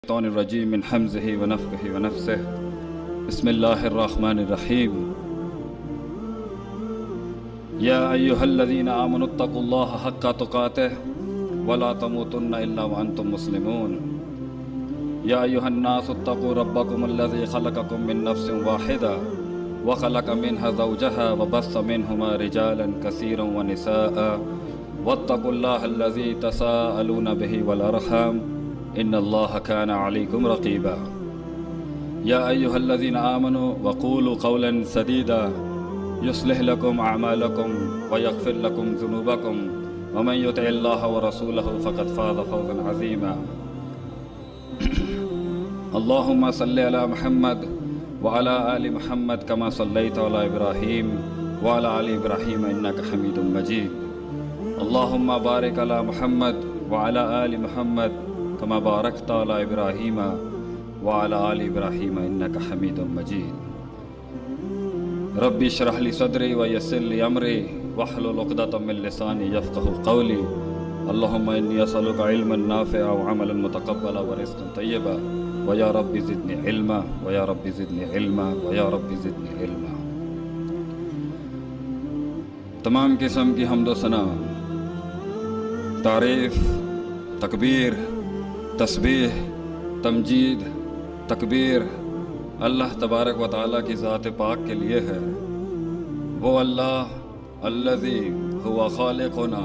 الشيطان الرجيم من حمزه ونفخه ونفسه. بسم الله الرحمن الرحيم. يا أيها الذين آمنوا اتقوا الله حق تقاته ولا تموتن إلا وأنتم مسلمون. يا أيها الناس اتقوا ربكم الذي خلقكم من نفس واحدة وخلق منها زوجها وبث منهما رجالا كثيرا ونساء واتقوا الله الذي تساءلون به والأرحام إن الله كان عليكم رقيبا. يا أيها الذين آمنوا وقولوا قولا سديدا يصلح لكم أعمالكم ويغفر لكم ذنوبكم ومن يطع الله ورسوله فقد فاز فوزا عظيما. اللهم صل على محمد وعلى آل محمد كما صليت على إبراهيم وعلى آل إبراهيم إنك حميد مجيد. اللهم بارك على محمد وعلى آل محمد كما باركت على إبراهيم وعلى آل إبراهيم إنك حميد مجيد. ربي اشرح لي صدري ويسر لي أمري واحلل عقدة من لساني يفقهوا قولي. اللهم إني أسألك علما نافعا وعملا متقبلا ورزقا طيبا ويا رب زدني علما ويا رب زدني علما ويا رب زدنی علما. تمام قسم کی حمد و ثنا، تعریف، تکبیر، تسبیح، تمجید، تکبیر اللہ تبارک و تعالیٰ کی ذات پاک کے لیے ہے. وہ اللہ الذی هو خالقنا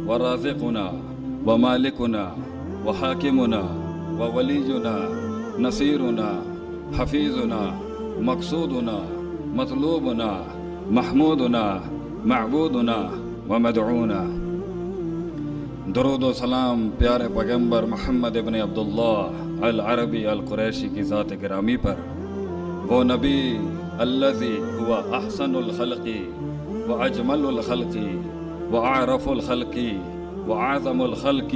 ورازقنا ومالکنا وحاکمنا وولینا نصیرنا حفیظنا مقصودنا مطلوبنا محمودنا معبودنا ومدعونا. درود و سلام پیارے پیغمبر محمد ابن عبداللہ العربی القریشی کی ذات گرامی پر، وہ نبی الذی ہوا احسن الخلق واجمل الخلق واعرف الخلق واعظم الخلق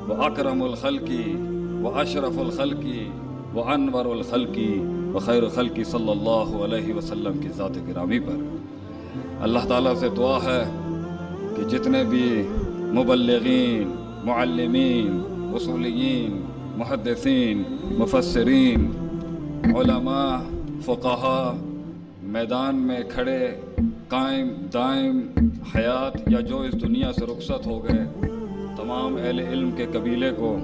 واکرم الخلق واشرف الخلق وانور الخلق وخیر خلق صلی اللہ علیہ وسلم کی ذات گرامی پر اللہ تعالیٰ سے دعا ہے کہ جتنے بھی مبلغین، معلمین، اصولیین، محدثین، مفسرین، علماء، فقہاء میدان میں کھڑے قائم دائم حیات یا جو اس دنیا سے رخصت ہو گئے، تمام اہل علم کے قبیلے کو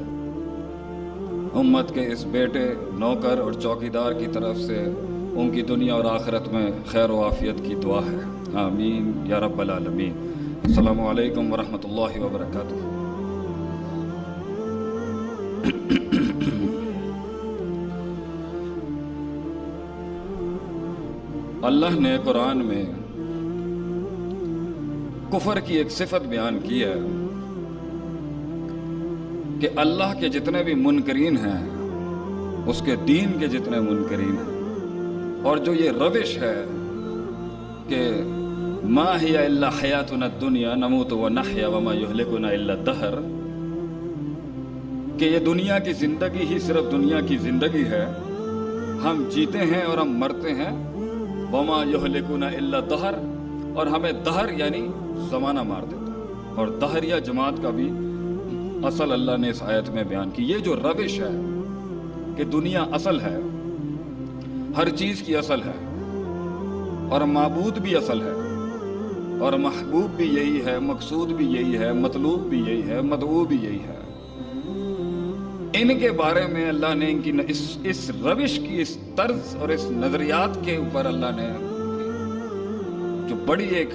امت کے اس بیٹے، نوکر اور چوکیدار کی طرف سے ان کی دنیا اور آخرت میں خیر و عافیت کی دعا ہے. آمین یا رب العالمین. السلام علیکم ورحمۃ اللہ وبرکاتہ. اللہ نے قرآن میں کفر کی ایک صفت بیان کی ہے کہ اللہ کے جتنے بھی منکرین ہیں، اس کے دین کے جتنے منکرین ہیں، اور جو یہ روش ہے کہ ما ہی الا حیاتنا الدنیا نموت ونحیا وما یہلکنا الا الدہر، کہ یہ دنیا کی زندگی ہی صرف دنیا کی زندگی ہے، ہم جیتے ہیں اور ہم مرتے ہیں، وما یہلکنا الا الدہر، اور ہمیں دہر یعنی زمانہ مار دیتا ہے. اور دہریہ جماعت کا بھی اصل اللہ نے اس آیت میں بیان کی. یہ جو روش ہے کہ دنیا اصل ہے، ہر چیز کی اصل ہے، اور معبود بھی اصل ہے، اور محبوب بھی یہی ہے، مقصود بھی یہی ہے، مطلوب بھی یہی ہے، مدعو بھی یہی ہے، ان کے بارے میں اللہ نے ان کی اس روش کی، اس طرز اور اس نظریات کے اوپر اللہ نے جو بڑی ایک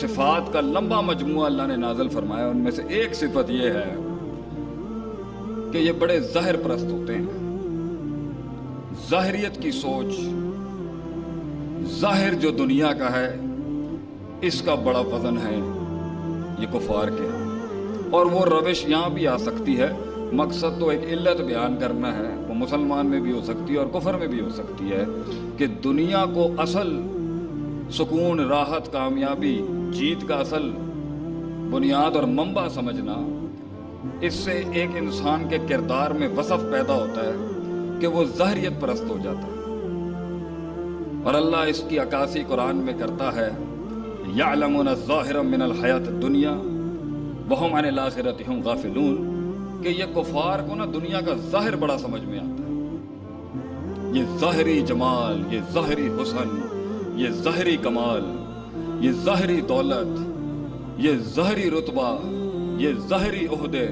صفات کا لمبا مجموعہ اللہ نے نازل فرمایا. ان میں سے ایک صفت یہ ہے کہ یہ بڑے ظاہر پرست ہوتے ہیں. ظاہریت کی سوچ، ظاہر جو دنیا کا ہے اس کا بڑا وزن ہے یہ کفار کے. اور وہ روش یہاں بھی آ سکتی ہے، مقصد تو ایک علت بیان کرنا ہے، وہ مسلمان میں بھی ہو سکتی ہے اور کفر میں بھی ہو سکتی ہے، کہ دنیا کو اصل سکون، راحت، کامیابی، جیت کا اصل بنیاد اور منبع سمجھنا، اس سے ایک انسان کے کردار میں وصف پیدا ہوتا ہے کہ وہ ظاہریت پرست ہو جاتا ہے. اور اللہ اس کی عکاسی قرآن میں کرتا ہے، یعلمون الظاہر من الحیات الدنیا وہم عن الآخرۃ ہم غافلون، کہ یہ کفار کو نا دنیا کا ظاہر بڑا سمجھ میں آتا ہے، یہ ظاہری جمال، یہ ظاہری حسن، یہ ظاہری کمال، یہ ظاہری دولت، یہ ظاہری رتبہ، یہ ظاہری عہدے،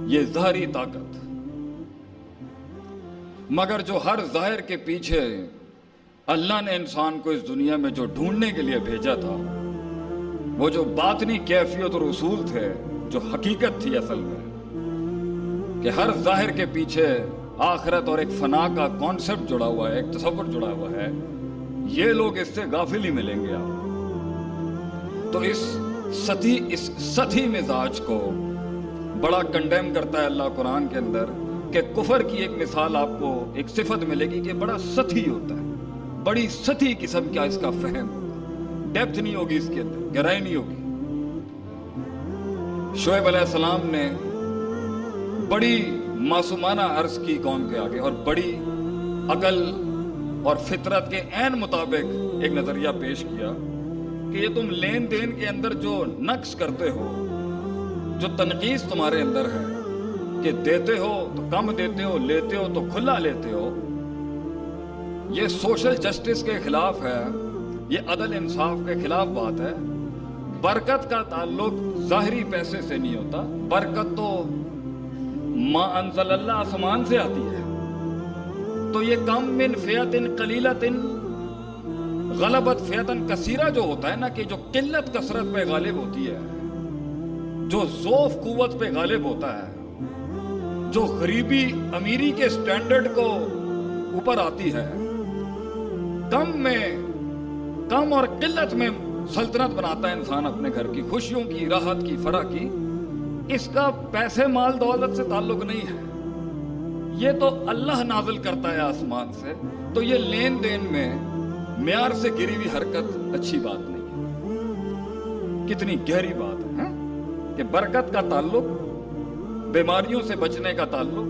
یہ ظاہری طاقت۔ مگر جو ہر ظاہر کے پیچھے اللہ نے انسان کو اس دنیا میں جو ڈھونڈنے کے لیے بھیجا تھا، وہ جو باطنی کیفیت اور اصول تھے، جو حقیقت تھی اصل میں، کہ ہر ظاہر کے پیچھے آخرت اور ایک فنا کا کانسیپٹ جڑا ہوا ہے، ایک تصور جڑا ہوا ہے، یہ لوگ اس سے غافل ہی ملیں گے آپ۔ تو اس سطحی مزاج کو بڑا کنڈیم کرتا ہے اللہ قرآن کے اندر، کہ کفر کی ایک مثال آپ کو ایک صفت ملے گی کہ بڑا سطحی ہوتا ہے، بڑی سطحی قسم کا اس کا فہم ہوگا، ڈیپتھ نہیں ہوگی اس کے اندر، گہرائی نہیں ہوگی۔ شعیب علیہ السلام نے بڑی معصومانہ عرض کی قوم کے آگے، اور بڑی عقل اور فطرت کے عین مطابق ایک نظریہ پیش کیا کہ یہ تم لین دین کے اندر جو نقص کرتے ہو، جو تنقیص تمہارے اندر ہے، کہ دیتے ہو تو کم دیتے ہو، لیتے ہو تو کھلا لیتے ہو، یہ سوشل جسٹس کے خلاف ہے، یہ عدل انصاف کے خلاف بات ہے۔ برکت کا تعلق ظاہری پیسے سے نہیں ہوتا، برکت تو ما انزل اللہ آسمان سے آتی ہے۔ تو یہ کم من فیۃ قلیلۃ غلبت فیۃ کثیرہ جو ہوتا ہے نا، کہ جو قلت کثرت پہ غالب ہوتی ہے، جو ضعف قوت پہ غالب ہوتا ہے، جو غریبی امیری کے سٹینڈرڈ کو اوپر آتی ہے، کم اور قلت میں سلطنت بناتا ہے انسان اپنے گھر کی، خوشیوں کی، راحت کی، فرح کی، اس کا پیسے مال دولت سے تعلق نہیں ہے، یہ تو اللہ نازل کرتا ہے آسمان سے۔ تو یہ لین دین میں معیار سے گری ہوئی حرکت اچھی بات نہیں ہے۔ کتنی گہری بات ہے کہ برکت کا تعلق، بیماریوں سے بچنے کا تعلق،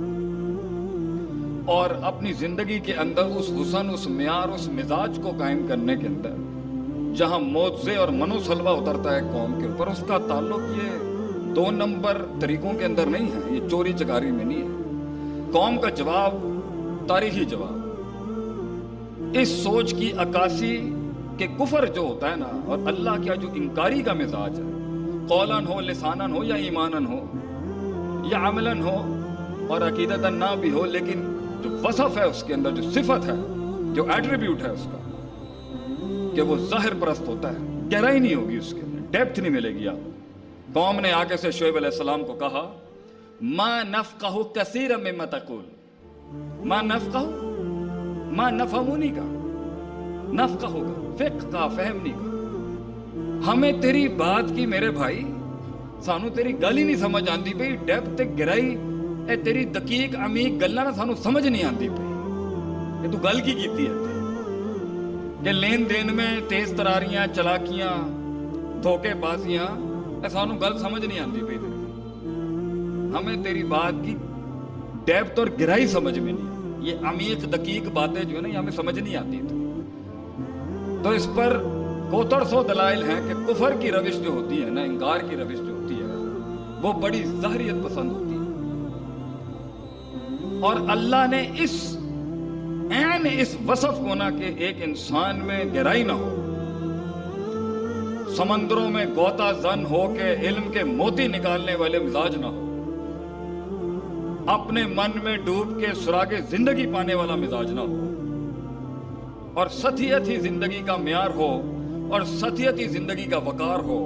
اور اپنی زندگی کے اندر اس حسن، اس معیار، اس مزاج کو قائم کرنے کے اندر جہاں موضع اور منو سلوہ اترتا ہے قوم کے اوپر، اس کا تعلق یہ 2 نمبر طریقوں کے اندر نہیں ہے، یہ چوری چکاری میں نہیں ہے۔ قوم کا جواب، تاریخی جواب، اس سوچ کی عکاسی کہ کفر جو ہوتا ہے نا، اور اللہ کا جو انکاری کا مزاج ہے، قولاً ہو، لساناً ہو، یا ایماناً ہو، یا عملاً ہو، اور عقیدتاً نہ بھی ہو، لیکن جو وصف ہے اس کے اندر، جو صفت ہے، جو ایٹریبیوٹ ہے اس کا، کہ وہ ظاہر پرست ہوتا ہے، گہرائی نہیں ہوگی اس کے اندر، ڈیپتھ نہیں ملے گی آپ۔ قوم نے آگے سے شعیب علیہ السلام کو کہا، ما نفقہ کثیرا مما تقول، ما نفقہ، ما نفہمونی کا، نفقہ ہوگا، فقہ کا، فہمنی کا، ہمیں تیری بات کی میرے بھائی، سانو تیری گل ہی نہیں سمجھ آندی پئی، ڈیپتھ گہرائی، اے تیری دقیق عمیق گلاں نہ سانو سمجھ نہیں آندی پئی، کہ تو گل کی کیتی ہے کہ لین دین میں تیز تراریاں، چلاکیاں، دھوکے بازیاں، اے سانو گل سمجھ نہیں آندی پئی، ہمیں تیری بات کی ڈیپتھ اور گہرائی سمجھ میں نہیں آتی، یہ عمیق دقیق باتیں جو ہے نا، یہ ہمیں سمجھ نہیں آتی۔ تو اس پر کوتر سو دلائل ہیں کہ کفر کی روش جو ہوتی ہے نا، انکار کی روش جو ہوتی ہے، وہ بڑی ظاہریت پسند ہوتی ہے، اور اللہ نے اس وصف کو نہ کہ ایک انسان میں گہرائی نہ ہو، سمندروں میں غوطہ زن ہو کے علم کے موتی نکالنے والے مزاج نہ ہو، اپنے من میں ڈوب کے سراغ زندگی پانے والا مزاج نہ ہو، اور سطحیت ہی زندگی کا معیار ہو، اور سطحیت ہی زندگی کا وقار ہو،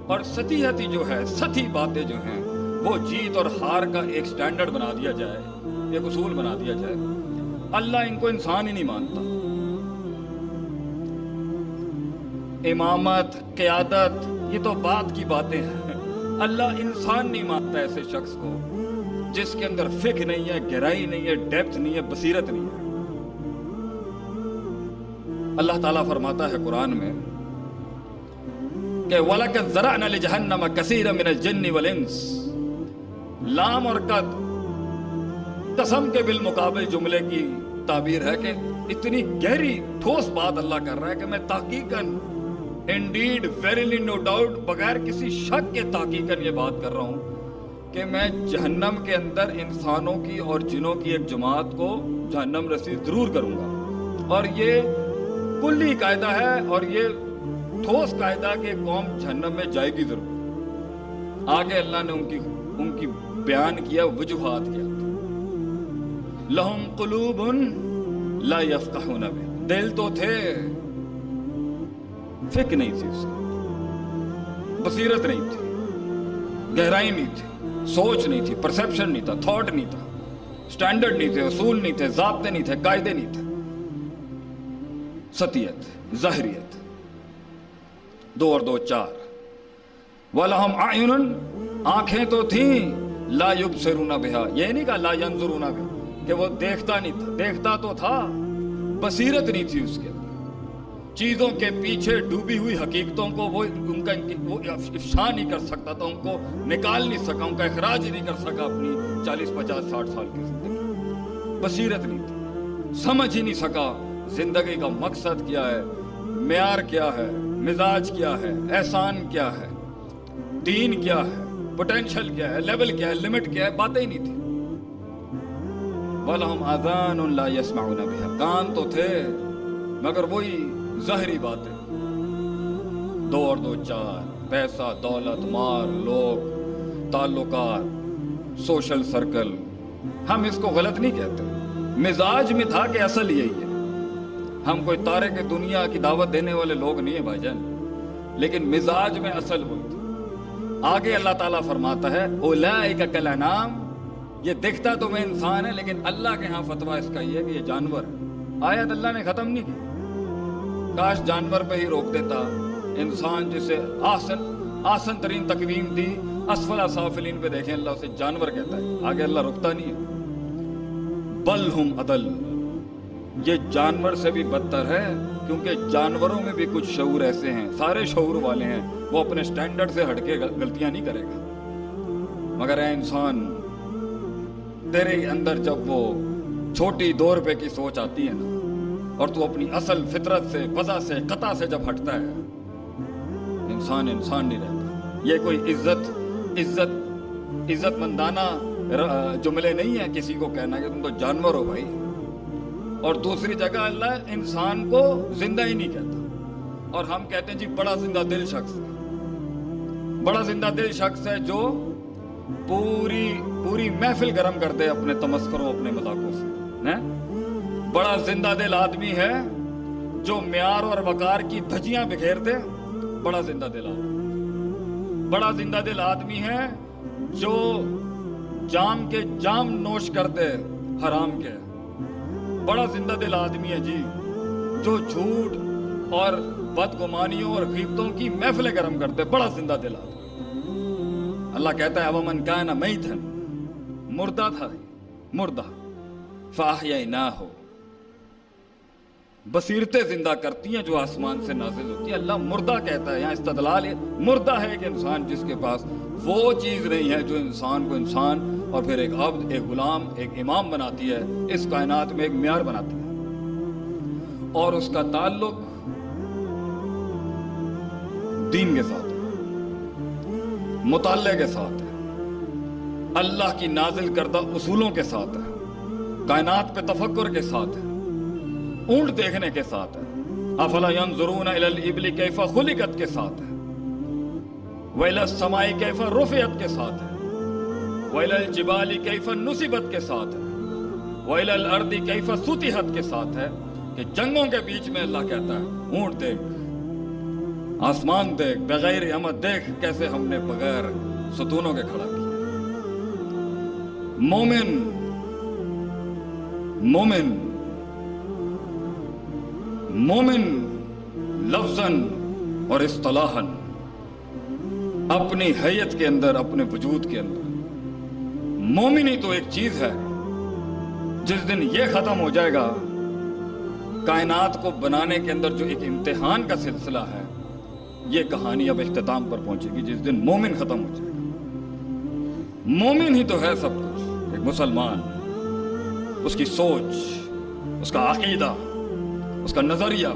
اور سطحیت ہی جو ہے، سطحی باتیں جو ہیں، وہ جیت اور ہار کا ایک سٹینڈرڈ بنا دیا جائے، ایک اصول بنا دیا جائے۔ اللہ ان کو انسان ہی نہیں مانتا۔ امامت، قیادت، یہ تو بات کی باتیں ہیں، اللہ انسان نہیں مانتا ایسے شخص کو جس کے اندر فقہ نہیں ہے، گہرائی نہیں ہے، ڈیپتھ نہیں ہے، بصیرت نہیں ہے۔ اللہ تعالیٰ فرماتا ہے قرآن میں کہ وَلَقَدْ ذَرَأْنَا لِجَهَنَّمَ كَثِيرًا مِنَ الْجِنِّ وَالْإِنسِ، لام اور قد قسم کے بالمقابل جملے کی تعبیر ہے کہ اتنی گہری ٹھوس بات اللہ کر رہا ہے کہ میں تحقیقاً، انڈیڈ، ویریلی، نو ڈاؤٹ، بغیر کسی شک کے تحقیقاً یہ بات کر رہا ہوں کہ میں جہنم کے اندر انسانوں کی اور جنوں کی ایک جماعت کو جہنم رسید ضرور کروں گا، اور یہ کلی قاعدہ ہے اور یہ ٹھوس قاعدہ کہ قوم جہنم میں جائے گی ضرور۔ آگے اللہ نے ان کی بیان کیا وجوہات کیا، لہم قلوب لا یفقہون بہا، دل تو تھے، فکر نہیں تھی، اس کی بصیرت نہیں تھی، گہرائی نہیں تھی، سوچ نہیں تھی، پرسیپشن نہیں تھا، تھاٹ نہیں تھا، سٹینڈرڈ نہیں تھے، اصول نہیں تھے، ضابطے نہیں تھے، قاعدے نہیں تھے، سطحیت، ظاہریت۔ 2 اور 2 4۔ وَلَهُمْ أَعْيُنٌ، آنکھیں تو تھیں، لا يُبْصِرُونَ بِهَا، یہ نہیں کہا لا ينظرون بِهَا کہ وہ دیکھتا نہیں تھا، دیکھتا تو تھا، بصیرت نہیں تھی اس کے اندر، چیزوں کے پیچھے ڈوبی ہوئی حقیقتوں کو وہ افشا نہیں کر سکتا تھا، ان کو نکال نہیں سکا، ان کا اخراج نہیں کر سکا اپنی 40 50 60 سال کی زندگی۔ بصیرت نہیں تھی، سمجھ ہی نہیں سکا زندگی کا مقصد کیا ہے، معیار کیا ہے، مزاج کیا ہے، احسان کیا ہے، دین کیا ہے، پوٹینشل کیا ہے، لیول کیا ہے، لمٹ کیا ہے، باتیں ہی نہیں تھی۔ وَلَهُمْ آذَانٌ لَا يَسْمَعُونَ بِهَا، کان تو تھے مگر وہی ظاہری باتیں۔ 2 اور 2 4، پیسہ، دولت، مال، لوگ، تعلقات، سوشل سرکل، ہم اس کو غلط نہیں کہتے، مزاج میں تھا کہ اصل یہی ہے۔ ہم کوئی تارے کے دنیا کی دعوت دینے والے لوگ نہیں ہیں بھائی جان، لیکن مزاج میں اصل وہی تھی۔ آگے اللہ تعالیٰ فرماتا ہے اولئک کالانعام، یہ دکھتا تو میں انسان ہے لیکن اللہ کے ہاں فتویٰ اس کا یہ ہے کہ یہ جانور ہے۔ آیت اللہ نے ختم نہیں کی، کاش جانور پہ ہی روک دیتا، انسان جسے آسن ترین تقویم دی، اسفل سافلین پہ دیکھیں اللہ اسے جانور کہتا ہے، آگے اللہ رکتا نہیں ہے۔ بل ہم اضل، یہ جانور سے بھی بدتر ہے، کیونکہ جانوروں میں بھی کچھ شعور ایسے ہیں، سارے شعور والے ہیں، وہ اپنے سٹینڈرڈ سے ہٹ کے غلطیاں نہیں کرے گا، مگر اے انسان تیرے اندر جب وہ چھوٹی 2 روپے کی سوچ آتی ہے نا، اور تو اپنی اصل فطرت سے، وضع سے، قطع سے جب ہٹتا ہے، انسان نہیں رہتا۔ یہ کوئی عزت مندانہ جملے نہیں ہیں کسی کو کہنا کہ تم تو جانور ہو بھائی۔ اور دوسری جگہ اللہ انسان کو زندہ ہی نہیں کہتا، اور ہم کہتے ہیں جی بڑا زندہ دل شخص ہے، بڑا زندہ دل شخص ہے جو پوری محفل گرم کر دے اپنے تمسخروں، اپنے مذاقوں سے۔ بڑا زندہ دل آدمی ہے جو معیار اور وقار کی دھجیاں بکھیر دے، بڑا زندہ دل آدمی۔ بڑا زندہ دل آدمی ہے جو جام کے جام نوش کر دے حرام کے، بڑا زندہ دل آدمی ہے جی جو جھوٹ اور بدگمانیوں اور غیبتوں کی محفلیں گرم کرتے، بڑا زندہ دل آدمی۔ اللہ کہتا ہے وَمَنْ كَانَ مَيْتًا، مردہ تھا، مردہ، فَأَحْيَيْنَاهُ، بصیرتیں زندہ کرتی ہیں جو آسمان سے نازل ہوتی ہیں۔ اللہ مردہ کہتا ہے، یہاں استدلال ہے، مردہ ہے ایک انسان جس کے پاس وہ چیز نہیں ہے جو انسان کو انسان اور پھر ایک عبد، ایک غلام، ایک امام بناتی ہے، اس کائنات میں ایک معیار بناتی ہے، اور اس کا تعلق دین کے ساتھ ہے، مطالعے کے ساتھ ہے، اللہ کی نازل کردہ اصولوں کے ساتھ ہے، کائنات پہ تفکر کے ساتھ ہے، اونٹ دیکھنے کے ساتھ ہے، افلا ينظرون الى الابل کیف خلقت کے ساتھ ہے، وَإِلَى السَّمَاءِ كَيْفَ رُفِعَتْ کے ساتھ ہے، وَإِلَى الْجِبَالِ كَيْفَ نُصِبَتْ کے ساتھ ہے، وَإِلَى الْأَرْضِ كَيْفَ سُطِحَتْ کے ساتھ ہے، کہ جنگوں کے بیچ میں اللہ کہتا ہے اونٹ دیکھ، آسمان دیکھ، بغیر عمد دیکھ کیسے ہم نے بغیر ستونوں کے کھڑا کیا۔ مومن لفظاً اور اصطلاحاً اپنی حیت کے اندر، اپنے وجود کے اندر مومن ہی تو ایک چیز ہے، جس دن یہ ختم ہو جائے گا، کائنات کو بنانے کے اندر جو ایک امتحان کا سلسلہ ہے، یہ کہانی اب اختتام پر پہنچے گی جس دن مومن ختم ہو جائے گا۔ مومن ہی تو ہے سب کچھ، ایک مسلمان، اس کی سوچ، اس کا عقیدہ، اس کا نظریہ،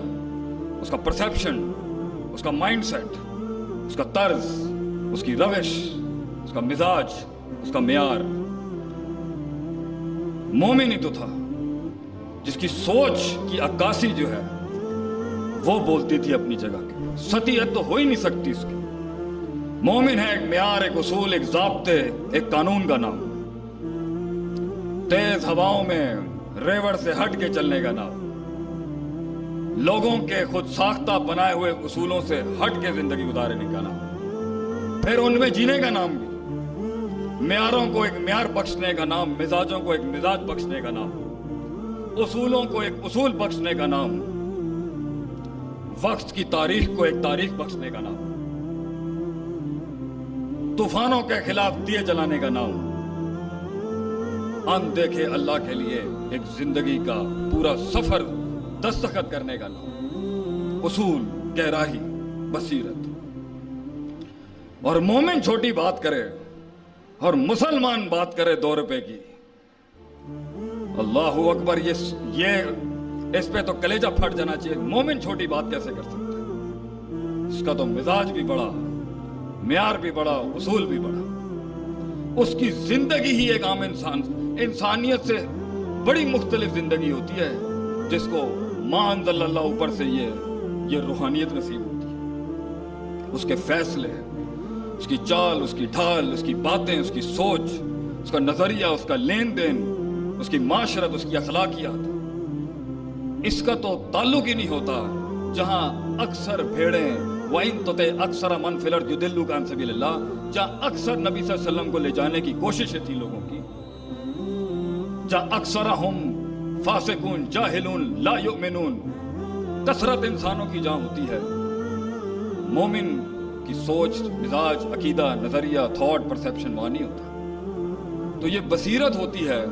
اس کا پرسیپشن، اس کا مائنڈ سیٹ، اس کا طرز، اس کی روش، اس کا مزاج، اس کا معیار مومن ہی تو تھا، جس کی سوچ کی عکاسی جو ہے وہ بولتی تھی اپنی جگہ کے، سطحیت تو ہو ہی نہیں سکتی اس کی۔ مومن ہے ایک معیار، ایک اصول، ایک ضابطے، ایک قانون کا نام، تیز ہواؤں میں ریوڑ سے ہٹ کے چلنے کا نام، لوگوں کے خود ساختہ بنائے ہوئے اصولوں سے ہٹ کے زندگی گزارنے کا نام، پھر ان میں جینے کا نام بھی، معیاروں کو ایک معیار بخشنے کا نام، مزاجوں کو ایک مزاج بخشنے کا نام، اصولوں کو ایک اصول بخشنے کا نام، وقت کی تاریخ کو ایک تاریخ بخشنے کا نام، طوفانوں کے خلاف دیے جلانے کا نام، ان دیکھے اللہ کے لیے ایک زندگی کا پورا سفر دستخط کرنے کا نام، اصول، گہرائی، بصیرت۔ اور مومن چھوٹی بات کرے اور مسلمان بات کرے 2 روپے کی، اللہ اکبر، یہ اس پہ تو کلیجہ پھٹ جانا چاہیے۔ مومن چھوٹی بات کیسے کر سکتا ہے؟ اس کا تو مزاج بھی بڑا، معیار بھی بڑا، اصول بھی بڑا، اس کی زندگی ہی ایک عام انسانیت سے بڑی مختلف زندگی ہوتی ہے، جس کو ما انزل اللہ اوپر سے یہ روحانیت نصیب ہوتی ہے۔ اس کے فیصلے، اس کی چال، اس کی ڈھال، اس کی باتیں، اس کی سوچ، اس کا نظریہ، اس کا لین دین، اس کی معاشرت، اس کی اخلاقیات، اس کا تو تعلق ہی نہیں ہوتا جہاں اکثر بھیڑیں وَإِن تُطِعْ أَكْثَرَ مَنْ فِي الْأَرْضِ يُضِلُّوكَ عَنْ سَبِيلِ اللَّهِ، جہاں اکثر نبی صلی اللہ علیہ وسلم کو لے جانے کی کوششیں تھی لوگوں کی، جہاں اکثرہم فاسقون جاہلون لا یؤمنون، کثرت انسانوں کی جہاں ہوتی ہے، مومن کی سوچ، مزاج، عقیدہ، نظریہ، تھاٹ، پرسیپشن وہاں نہیں ہوتا۔ تو یہ بصیرت ہوتی ہے،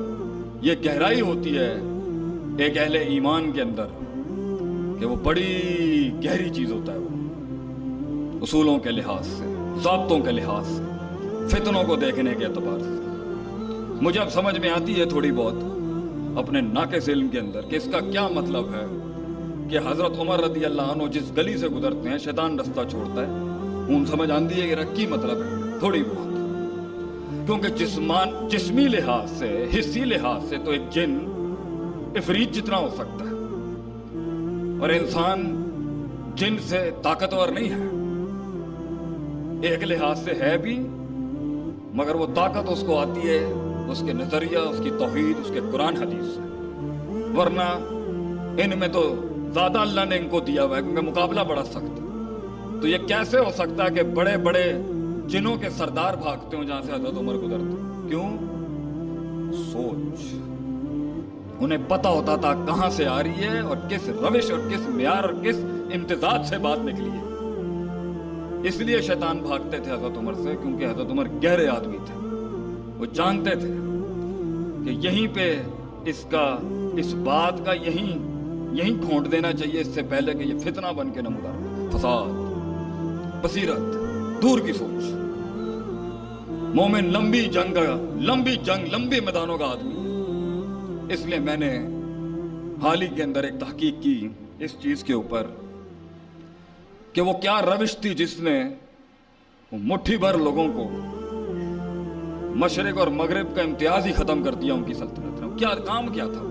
یہ گہرائی ہوتی ہے ایک اہل ایمان کے اندر، کہ وہ بڑی گہری چیز ہوتا ہے، وہ اصولوں کے لحاظ سے، ضابطوں کے لحاظ سے، فتنوں کو دیکھنے کے اعتبار سے۔ مجھے اب سمجھ میں آتی ہے تھوڑی بہت اپنے ناقص علم کے اندر کہ اس کا کیا مطلب ہے کہ حضرت عمر رضی اللہ عنہ جس گلی سے گزرتے ہیں شیطان رستہ چھوڑتا ہے، ان سمجھ آندی ہے کہ کی مطلب ہے تھوڑی بہت، کیونکہ جسمی لحاظ سے، حصی لحاظ سے تو ایک جن افریت جتنا ہو سکتا ہے، اور انسان جن سے طاقتور نہیں ہے، ایک لحاظ سے ہے بھی، مگر وہ طاقت اس کو آتی ہے اس کے نظریہ، اس کی توحید، اس کے قرآن حدیث سے، ورنہ ان میں تو زیادہ اللہ نے ان کو دیا ہوا ہے، کیونکہ مقابلہ بڑا سخت ہے۔ تو یہ کیسے ہو سکتا ہے کہ بڑے بڑے جنوں کے سردار بھاگتے ہوں جہاں سے حضرت عمر گزرتے؟ کیوں؟ سوچ، انہیں پتا ہوتا تھا کہاں سے آ رہی ہے اور کس روش اور کس معیار اور کس امتزاج سے بات نکلی ہے۔ اس لیے شیطان بھاگتے تھے حضرت عمر سے، کیونکہ حضرت عمر گہرے آدمی تھے، وہ جانتے تھے کہ یہیں پہ اس بات کا یہیں کھونٹ دینا چاہیے، اس سے پہلے کہ یہ فتنہ بن کے نمودار ہو۔ فساد، بصیرت، دور کی سوچ، مومن لمبی جنگ، لمبی میدانوں کا آدمی۔ اس لیے میں نے حال ہی کے اندر ایک تحقیق کی اس چیز کے اوپر کہ وہ کیا روش تھی جس نے مٹھی بھر لوگوں کو مشرق اور مغرب کا امتیاز ہی ختم کر دیا ان کی سلطنت نے۔ کیا کام کیا تھا؟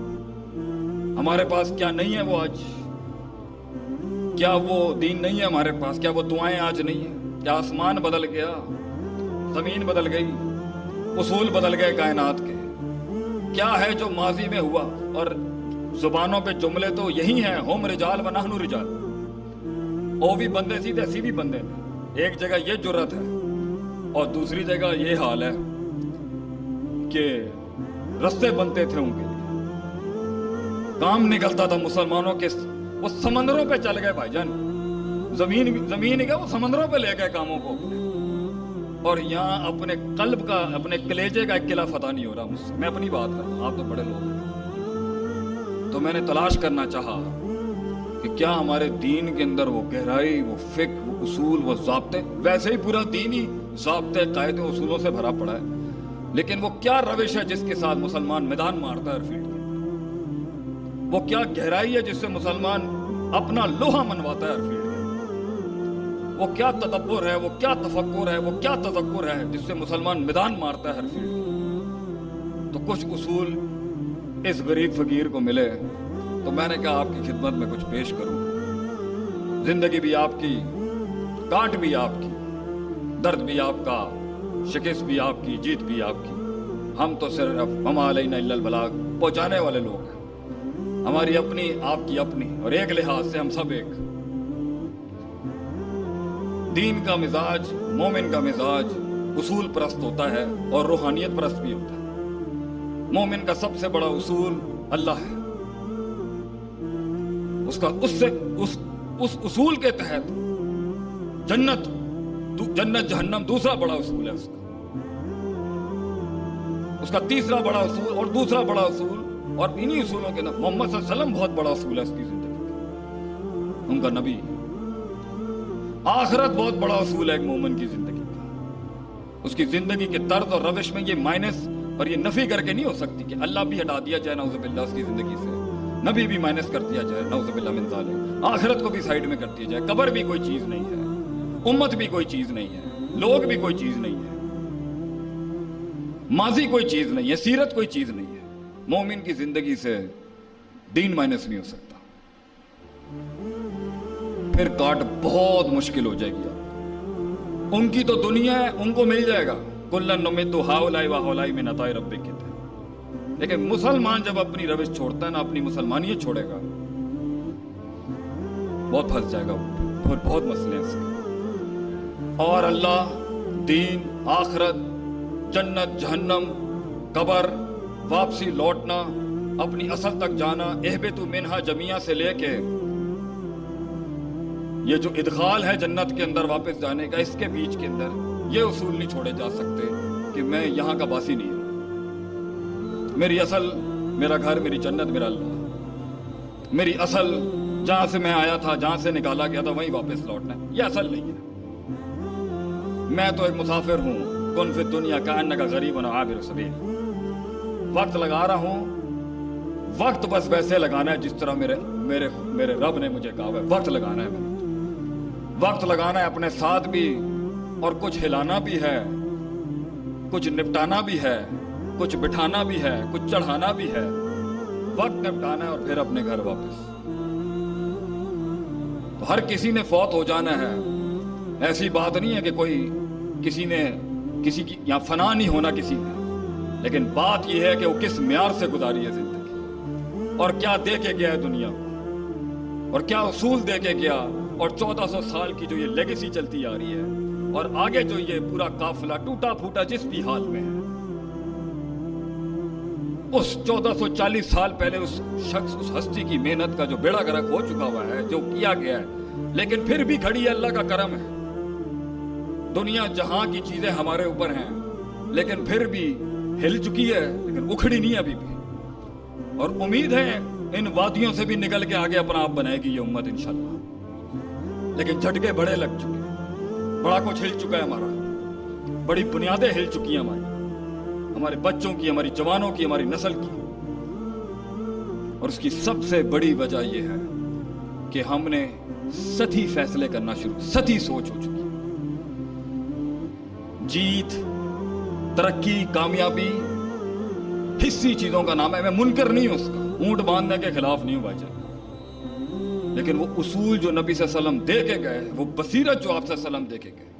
ہمارے پاس کیا نہیں ہے وہ آج؟ کیا وہ دین نہیں ہے ہمارے پاس؟ کیا وہ دعائیں آج نہیں ہیں؟ کیا آسمان بدل گیا، زمین بدل گئی، اصول بدل گئے کائنات کے؟ کیا ہے جو ماضی میں ہوا؟ اور زبانوں پہ جملے تو یہی ہیں، ہم رجال و نحن رجال، او بھی بندے سیدھے سی بھی بندے نے۔ ایک جگہ یہ جرت ہے اور دوسری جگہ یہ حال ہے کہ رستے بنتے تھے ان کے لیے، کام نکلتا تھا مسلمانوں کے، وہ سمندروں پہ چل گئے بھائی جان، زمین گئے، وہ سمندروں پہ لے گئے کاموں کو اپنے، اور یہاں اپنے قلب کا، اپنے کلیجے کا ایک قلعہ فتح نہیں ہو رہا مجھ سے۔ میں اپنی بات کر رہا ہوں، آپ تو بڑے لوگ ہیں، تو میں نے تلاش کرنا چاہا کہ کیا ہمارے دین کے اندر وہ گہرائی، وہ فقہ، وہ اصول، وہ ضابطے، ویسے ہی پورا دین ہی ضابطے، قاعدے، اصولوں سے بھرا پڑا ہے، لیکن وہ کیا روش ہے جس کے ساتھ مسلمان میدان مارتا ہے ہر فیلڈ کے؟ وہ کیا گہرائی ہے جس سے مسلمان اپنا لوہا منواتا ہے ہر فیلڈ کے؟ وہ کیا تدبر ہے، وہ کیا تفکر ہے، وہ کیا تذکر ہے جس سے مسلمان میدان مارتا ہے ہر فیلڈ میں۔ تو کچھ اصول اس غریب فقیر کو ملے تو میں نے کہا آپ کی خدمت میں کچھ پیش کروں۔ زندگی بھی آپ کی، کاٹ بھی آپ کی، درد بھی آپ کا، شکست بھی آپ کی، جیت بھی آپ کی۔ ہم تو صرف وما علینا الا البلاغ پہنچانے والے لوگ ہیں۔ ہماری اپنی، آپ کی اپنی، اور ایک لحاظ سے ہم سب ایک۔ دین کا مزاج، مومن کا مزاج اصول پرست ہوتا ہے اور روحانیت پرست بھی ہوتا ہے۔ مومن کا سب سے بڑا اصول اللہ ہے۔ اس اصول کے تحت جنت جہنم دوسرا بڑا اصول ہے اس کا تیسرا بڑا اصول اور دوسرا بڑا اصول، اور انہی اصولوں کے محمد صلی اللہ علیہ وسلم بہت بڑا اصول ہے اس کی زندگی کا، ان کا نبی۔ آخرت بہت بڑا اصول ہے ایک مومن کی زندگی کا۔ اس کی زندگی کے طرز اور روش میں یہ مائنس اور یہ نفی کر کے نہیں ہو سکتی کہ اللہ بھی ہٹا دیا جائے نعوذ باللہ اس کی زندگی سے، نبی بھی مائنس کر دیا جائے نعوذ باللہ من ذالک، آخرت کو بھی سائیڈ میں کر دیا جائے، قبر بھی کوئی چیز نہیں ہے، امت بھی کوئی چیز نہیں ہے، لوگ بھی کوئی چیز نہیں ہے، ماضی کوئی چیز نہیں ہے، سیرت کوئی چیز نہیں ہے۔ مومن کی زندگی سے دین مائنس نہیں ہو سکتا، پھر کاٹ بہت مشکل ہو جائے گی۔ ان کی تو دنیا ہے، ان کو مل جائے گا، کلن نمد ہؤلاء وہؤلاء من عطاء ربک کہتے ہیں۔ لیکن مسلمان جب اپنی روش چھوڑتا ہے نا، اپنی مسلمانیت چھوڑے گا، بہت پھنس جائے گا، بہت مسئلے ہیں اس کے۔ اور اللہ، دین، آخرت، جنت، جہنم، قبر، واپسی لوٹنا، اپنی اصل تک جانا، اہبتوا منہا جمیعا سے لے کے یہ جو ادخال ہے جنت کے اندر واپس جانے کا، اس کے بیچ کے اندر یہ اصول نہیں چھوڑے جا سکتے کہ میں یہاں کا باسی نہیں ہوں، میری اصل، میرا گھر، میری جنت، میرا اللہ، میری اصل جہاں سے میں آیا تھا، جہاں سے نکالا گیا تھا وہیں واپس لوٹنا ہے، یہ اصل نہیں ہے۔ میں تو ایک مسافر ہوں، کن فی الدنیا کأنک غریب عابر سبیل۔ وقت لگا رہا ہوں، وقت بس ویسے لگانا ہے جس طرح میرے رب نے مجھے کہا ہے، وقت لگانا ہے، وقت لگانا ہے اپنے ساتھ بھی، اور کچھ ہلانا بھی ہے، کچھ نپٹانا بھی ہے، کچھ بٹھانا بھی ہے، کچھ چڑھانا بھی ہے، وقت نپٹانا ہے اور پھر اپنے گھر واپس۔ تو ہر کسی نے فوت ہو جانا ہے، ایسی بات نہیں ہے کہ کسی کی یہاں فنا نہیں ہونا کسی نے، لیکن بات یہ ہے کہ وہ کس معیار سے گزاری ہے زندگی، اور کیا دے کے گیا ہے دنیا کو، اور کیا اصول دے کے گیا، اور 1400 سال کی جو یہ لیگیسی چلتی آ رہی ہے، اور آگے جو یہ پورا قافلہ ٹوٹا پھوٹا جس بھی حال میں ہے، اس 1440 سال پہلے اس شخص، اس ہستی کی محنت کا جو بیڑا گرک ہو چکا ہوا ہے، جو کیا گیا ہے، لیکن پھر بھی کھڑی ہے، اللہ کا کرم ہے۔ دنیا جہاں کی چیزیں ہمارے اوپر ہیں، لیکن پھر بھی ہل چکی ہے، لیکن اکھڑی نہیں ابھی بھی، اور امید ہے ان وادیوں سے بھی نکل کے آگے اپنا آپ بنائے گی یہ امت انشاءاللہ۔ لیکن جھٹکے بڑے لگ چکے ہیں، بڑا کچھ ہل چکا ہے ہمارا، بڑی بنیادیں ہل چکی ہیں ہمارے بچوں کی، ہماری جوانوں کی، ہماری نسل کی، اور اس کی سب سے بڑی وجہ یہ ہے کہ ہم نے سطحی فیصلے کرنا شروع، سطحی سوچ ہو چکی۔ جیت، ترقی، کامیابی حصی چیزوں کا نام ہے، میں منکر نہیں ہوں اس کا، اونٹ باندھنے کے خلاف نہیں ہوں بھائی جان، لیکن وہ اصول جو نبی صلی اللہ علیہ وسلم دے کے گئے، وہ بصیرت جو آپ صلی اللہ علیہ وسلم دے کے گئے،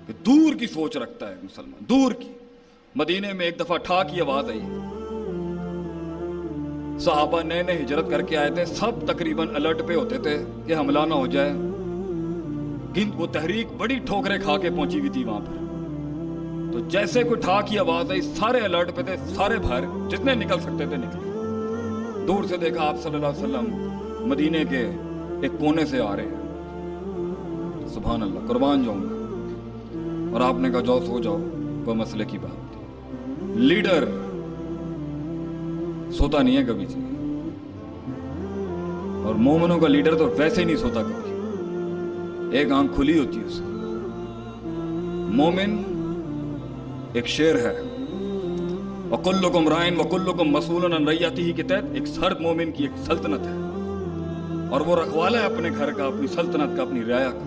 کہ دور کی سوچ رکھتا ہے مسلمان، دور کی۔ مدینے میں ایک دفعہ ٹھا کی آواز آئی، صحابہ نئے نئے ہجرت کر کے آئے تھے، سب تقریباً الرٹ پہ ہوتے تھے کہ حملہ نہ ہو جائے، وہ تحریک بڑی ٹھوکریں کھا کے پہنچی ہوئی تھی وہاں پر۔ تو جیسے کوئی ٹھا کی آواز آئی، سارے الرٹ پہ تھے، سارے باہر، جتنے نکل سکتے تھے نکلے۔ دور سے دیکھا آپ صلی اللہ علیہ وسلم مدینے کے ایک کونے سے آ رہے ہیں، سبحان اللہ، قربان جاؤں گا، اور آپ نے کہا جاؤ سو جاؤ، کوئی مسئلے کی بات نہیں۔ لیڈر سوتا نہیں ہے کبھی جی، اور مومنوں کا لیڈر تو ویسے ہی نہیں سوتا کبھی، ایک آنکھ کھلی ہوتی ہے اس کی۔ مومن ایک شیر ہے، وَكُلُّكُمْ رَاعٍ وَكُلُّكُمْ مَسْئُولٌ عَنْ رَعِّيَّتِهِ کے تحت ایک ہر مومن کی ایک سلطنت ہے، اور وہ رکھوالا ہے اپنے گھر کا، اپنی سلطنت کا، اپنی رعایا کا۔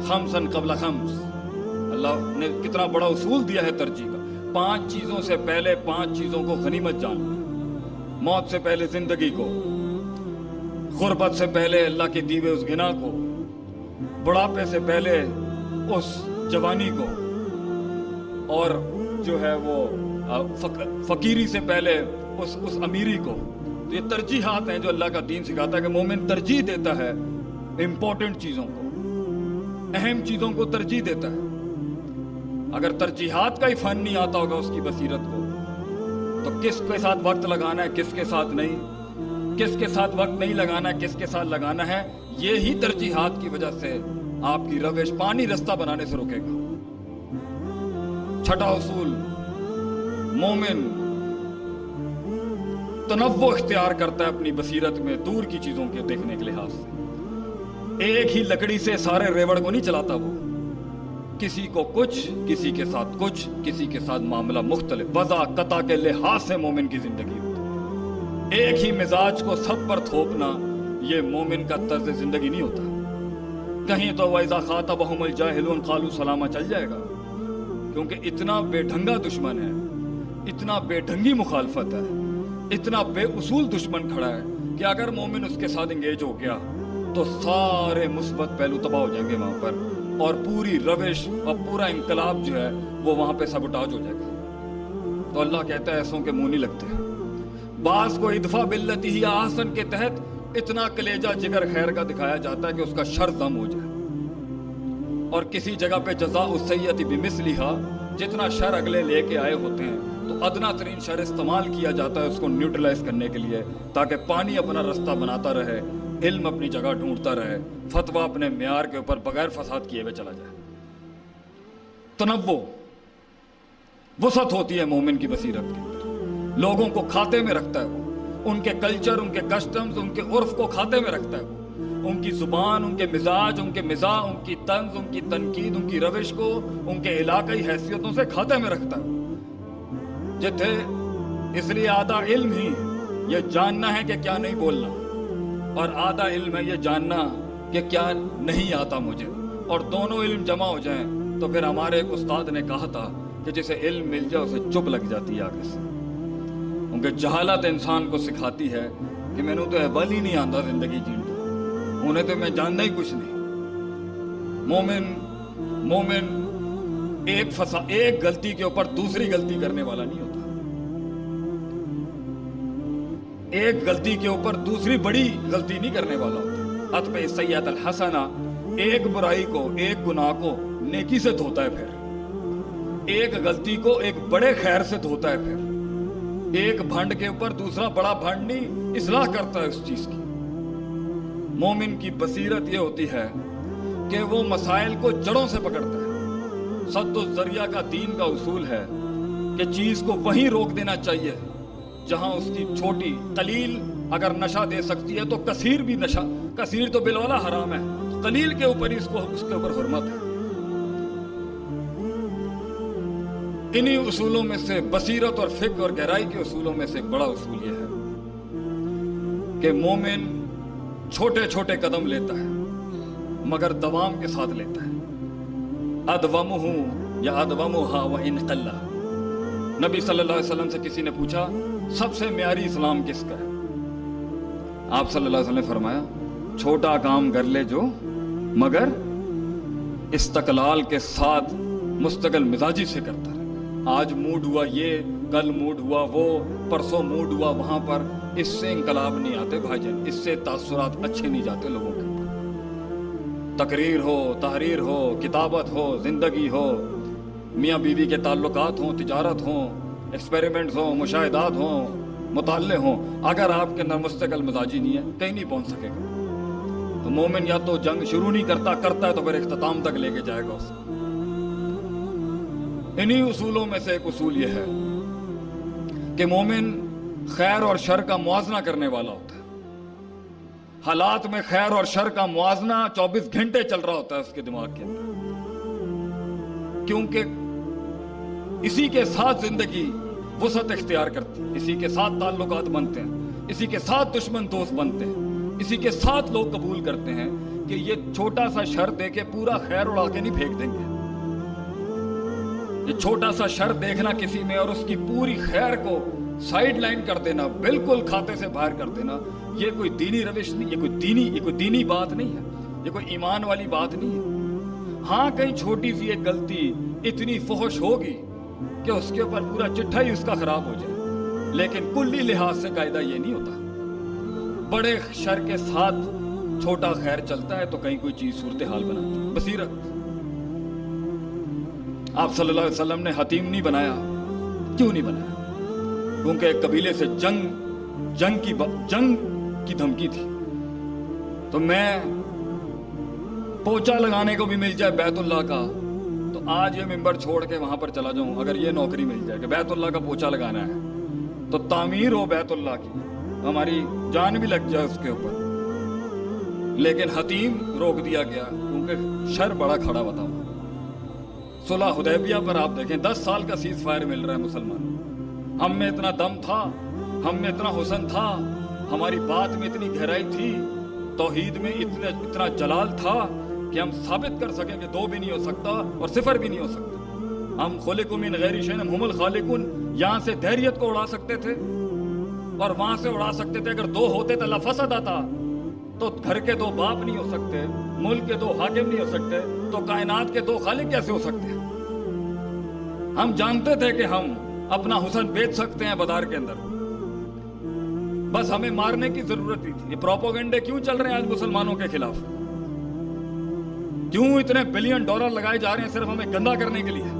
خمسن قبل خمس، اللہ نے کتنا بڑا اصول دیا ہے ترجیح کا. 5 چیزوں سے پہلے 5 چیزوں کو غنیمت جان لو. موت سے پہلے زندگی کو، غربت سے پہلے اللہ کے دیوے اس گنا کو، بڑھاپے سے پہلے اس جوانی کو، اور جو ہے وہ فقیری سے پہلے اس امیری کو. تو یہ ترجیحات ہیں جو اللہ کا دین سکھاتا ہے کہ مومن ترجیح دیتا ہے امپورٹنٹ چیزوں کو، اہم چیزوں کو ترجیح دیتا ہے. اگر ترجیحات کا ہی فن نہیں آتا ہوگا اس کی بصیرت کو، تو کس کے ساتھ وقت لگانا ہے، کس کے ساتھ نہیں، کس کے ساتھ وقت نہیں لگانا ہے، کس کے ساتھ لگانا ہے، یہی ترجیحات کی وجہ سے آپ کی روش پانی رستہ بنانے سے روکے گا. چھٹا اصول، مومن تنوع اختیار کرتا ہے اپنی بصیرت میں دور کی چیزوں کے دیکھنے کے لحاظ سے. ایک ہی لکڑی سے سارے ریوڑ کو نہیں چلاتا وہ، کسی کو کچھ، کسی کے ساتھ کچھ، کسی کے ساتھ معاملہ مختلف. وضع قطع کے لحاظ سے مومن کی زندگی ہوتی ہے. ایک ہی مزاج کو سب پر تھوپنا یہ مومن کا طرز زندگی نہیں ہوتا. کہیں تو وَإِذَا خَاطَبَهُمُ الْجَاهِلُونَ قَالُوا سَلَامًا چل جائے گا، کیونکہ اتنا بے ڈھنگا دشمن ہے، اتنا بے ڈھنگی مخالفت ہے، اتنا بے اصول دشمن کھڑا ہے کہ اگر مومن اس کے ساتھ انگیج ہو گیا تو سارے مثبت پہلو تباہ ہو جائیں گے وہاں پر، اور پوری روش اور پورا انقلاب جو ہے وہ وہاں پہ سبوٹاج ہو جائے گا. تو اللہ کہتا ہے ایسوں کے منہ نہیں لگتے. بعض کو ادفع باللتی ہی احسن کے تحت اتنا کلیجہ جگر خیر کا دکھایا جاتا ہے کہ اس کا شر دم ہو جائے، اور کسی جگہ پہ جزاء السیئۃ بمثلھا، جتنا شر اگلے لے کے آئے ہوتے ہیں تو ادنا ترین شر استعمال کیا جاتا ہے اس کو نیوٹرلائز کرنے کے لیے، تاکہ پانی اپنا رستہ بناتا رہے، علم اپنی جگہ ڈھونڈتا رہے، فتویٰ اپنے معیار کے اوپر بغیر فساد کیے ہوئے چلا جائے. تنوع، وسعت ہوتی ہے مومن کی بصیرت کے اندر. لوگوں کو کھاتے میں رکھتا ہے وہ، ان کے کلچر، ان کے کسٹمز، ان کے عرف کو کھاتے میں رکھتا ہے وہ، ان کی زبان، ان کے مزاج، ان کے مزاح، ان کی طنز، ان کی تنقید، ان کی روش کو ان کے علاقائی حیثیتوں سے کھاتے میں رکھتا ہے. جتھے اس لیے آدھا علم ہی یہ جاننا ہے کہ کیا نہیں بولنا، اور آدھا علم ہے یہ جاننا کہ کیا نہیں آتا مجھے، اور دونوں علم جمع ہو جائیں تو پھر ہمارے ایک استاد نے کہا تھا کہ جسے علم مل جائے اسے چپ لگ جاتی ہے آگے سے، کیونکہ جہالت انسان کو سکھاتی ہے کہ میں نے تو احوال ہی نہیں آتا زندگی جینے، انہیں تو میں جاننا ہی کچھ نہیں. مومن ایک غلطی کے اوپر دوسری غلطی کرنے والا نہیں ہوتا، ایک غلطی کے اوپر دوسری بڑی غلطی نہیں کرنے والا ہوتا. اتبع السیئۃ الحسنہ، ایک برائی کو، ایک گناہ کو نیکی سے دھوتا ہے، پھر ایک غلطی کو ایک بڑے خیر سے دھوتا ہے، پھر ایک بھنڈ کے اوپر دوسرا بڑا بھنڈ نہیں، اصلاح کرتا ہے اس چیز کی. مومن کی بصیرت یہ ہوتی ہے کہ وہ مسائل کو جڑوں سے پکڑتا ہے. سد الذریعہ کا دین کا اصول ہے کہ چیز کو وہیں روک دینا چاہیے جہاں اس کی چھوٹی قلیل اگر نشہ دے سکتی ہے تو کثیر بھی نشہ، کثیر تو بالولا حرام ہے، قلیل کے اوپر ہی اس کے اوپر حرمت ہے. انہی اصولوں میں سے بصیرت اور فقہ اور گہرائی کے اصولوں میں سے ایک بڑا اصول یہ ہے کہ مومن چھوٹے چھوٹے قدم لیتا ہے مگر دوام کے ساتھ لیتا ہے. ادومہ یا ادومھا وان قل. نبی صلی اللہ علیہ وسلم سے کسی نے پوچھا سب سے معیاری اسلام کس کا ہے؟ آپ صلی اللہ علیہ وسلم نے فرمایا چھوٹا کام کر لے جو مگر استقلال کے ساتھ مستقل مزاجی سے کرتا رہے. آج موڈ ہوا یہ، کل موڈ ہوا وہ، پرسوں موڈ ہوا وہاں پر، اس سے انقلاب نہیں آتے بھائی جان، اس سے تاثرات اچھے نہیں جاتے لوگوں کے اوپر. تقریر ہو، تحریر ہو، کتابت ہو، زندگی ہو، میاں بیوی کے تعلقات ہوں، تجارت ہوں، ایکسپیریمنٹس ہوں، مشاہدات ہوں، مطالعے ہوں، اگر آپ کے اندر مستقل مزاجی نہیں ہے کہیں نہیں پہنچ سکے گا. تو مومن یا تو جنگ شروع نہیں کرتا ہے تو پھر اختتام تک لے کے جائے گا اسے. انہی اصولوں میں سے ایک اصول یہ ہے کہ مومن خیر اور شر کا موازنہ کرنے والا ہوتا ہے. حالات میں خیر اور شر کا موازنہ 24 گھنٹے چل رہا ہوتا ہے اس کے دماغ کے اندر، کیونکہ اسی کے ساتھ زندگی وسعت اختیار کرتی ہے، اسی کے ساتھ تعلقات بنتے ہیں، اسی کے ساتھ دشمن دوست بنتے ہیں، اسی کے ساتھ لوگ قبول کرتے ہیں، کہ یہ چھوٹا سا شر دے کے پورا خیر اڑا کے نہیں پھینک دیں گے. یہ چھوٹا سا شر دیکھنا کسی میں اور اس کی پوری خیر کو سائیڈ لائن کر دینا، بالکل کھاتے سے باہر کر دینا، یہ کوئی دینی روش نہیں، یہ کوئی دینی بات نہیں ہے، یہ کوئی ایمان والی بات نہیں ہے. ہاں کہیں چھوٹی سی ایک غلطی اتنی فحش ہوگی کہ اس کے اوپر پورا چٹھا ہی اس کا خراب ہو جائے، لیکن کلی لحاظ سے قاعدہ یہ نہیں ہوتا. بڑے شر کے ساتھ چھوٹا خیر چلتا ہے تو کہیں کوئی چیز صورتحال بناتی ہے. بصیرت. آپ صلی اللہ علیہ وسلم نے حتیم نہیں بنایا. کیوں نہیں بنایا؟ کیونکہ ایک قبیلے سے جنگ کی دھمکی تھی. تو میں پوچھا لگانے کو بھی مل جائے بیت اللہ کا تو آج یہ ممبر چھوڑ کے وہاں پر چلا جاؤں. اگر یہ نوکری مل جائے کہ بیت اللہ کا پوچھا لگانا ہے تو تعمیر ہو بیت اللہ کی، ہماری جان بھی لگ جائے اس کے اوپر. لیکن حتیم روک دیا گیا کیونکہ شر بڑا کھڑا ہوتا ہوں. صلح حدیبیہ پر آپ دیکھیں 10 سال کا سیز فائر مل رہا ہے مسلمان. ہم میں اتنا دم تھا، ہم میں اتنا حسن تھا، ہماری بات میں اتنی گہرائی تھی، توحید میں اتنا جلال تھا کہ ہم ثابت کر سکیں کہ 2 بھی نہیں ہو سکتا اور 0 بھی نہیں ہو سکتا. ہم خلقوا من غیر شیء ہم الخالقون، یہاں سے دہریت کو اڑا سکتے تھے اور وہاں سے اڑا سکتے تھے. اگر 2 ہوتے تو لفسد آتا، تو گھر کے 2 باپ نہیں ہو سکتے، ملک کے 2 حاکم نہیں ہو سکتے، تو کائنات کے 2 خالق کیسے ہو سکتے ہیں؟ ہم جانتے تھے کہ ہم اپنا حسن بیچ سکتے ہیں بازار کے اندر، بس ہمیں مارنے کی ضرورت ہی تھی. یہ پروپیگنڈے کیوں چل رہے ہیں آج مسلمانوں کے خلاف؟ کیوں اتنے بلین ڈالر لگائے جا رہے ہیں صرف ہمیں گندا کرنے کے لیے؟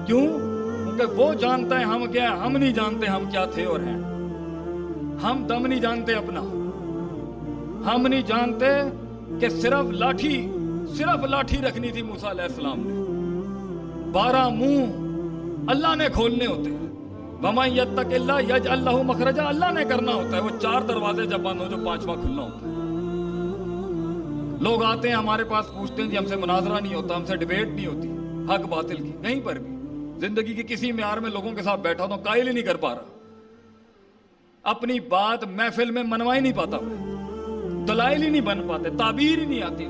کیوں؟ کیونکہ وہ جانتا ہے ہم کیا ہے، ہم نہیں جانتے ہم کیا تھے اور ہیں. ہم دم نہیں جانتے اپنا، ہم نہیں جانتے کہ صرف لاٹھی رکھنی تھی موسیٰ علیہ السلام نے. 12 منہ اللہ نے کھولنے ہوتے ہیں. وَمَن يَتَّقِ اللَّهَ يَجْعَل لَّهُ مَخْرَجًا، اللہ نے کرنا ہوتا ہے. وہ 4 دروازے جب بند ہو جو 5واں کھلنا ہوتا ہے. لوگ آتے ہیں ہمارے پاس پوچھتے ہیں جی ہم سے مناظرہ نہیں ہوتا، ہم سے ڈیبیٹ نہیں ہوتی حق باطل کی. کہیں پر بھی زندگی کی کسی معیار میں لوگوں کے ساتھ بیٹھا تو قائل ہی نہیں کر پا رہا، اپنی بات محفل میں منوا ہی نہیں پاتا، دلائل ہی نہیں بن پاتے، تعبیر ہی نہیں آتی،